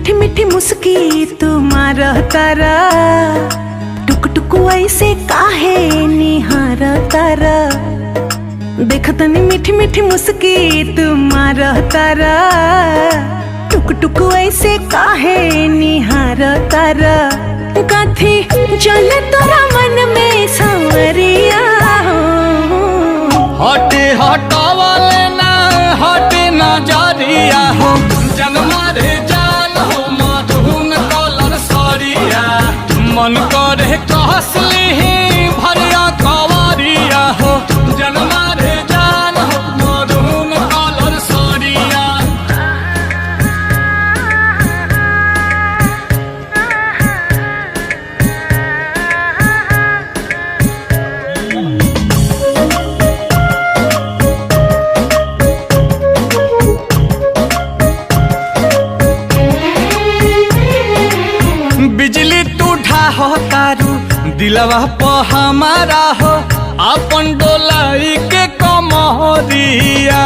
मीठी मीठी मुस्की तुम्हारा तारा, टुक टुक ऐसे काहे निहार तारा। देखतनी मीठी मीठी मुस्की तुम्हारा तारा, टुक टुक ऐसे काहे निहार तारा। कथी चले तोरा मन में सांवरिया, हटे हटावले ना हटे नजरिया हो, जनमा रे जान हो मधुन कलर सरिया। मन करे कहसली भरिया कवरिया हो, जनमा रे जान हो मधुन कलर सरिया। बिजली टूठा हो तारू दिलवा प हमारा हो, अपन डोलाई के कमरिया।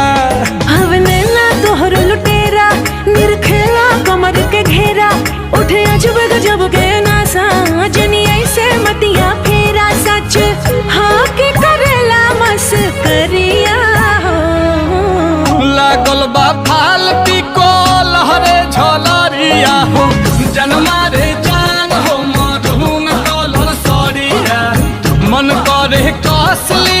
हवने ना तोहर लुटेरा, निरखेला कमर के घेरा। उठे अजब गजब के नासा, जनी ऐसे मतिया फेरा। सच हाँ के करेला मस्करिया हो, लागल बा फालती को लहरे झलरिया हो, जनमा रे जान हो मधुन कलर सरिया। मन करे कसली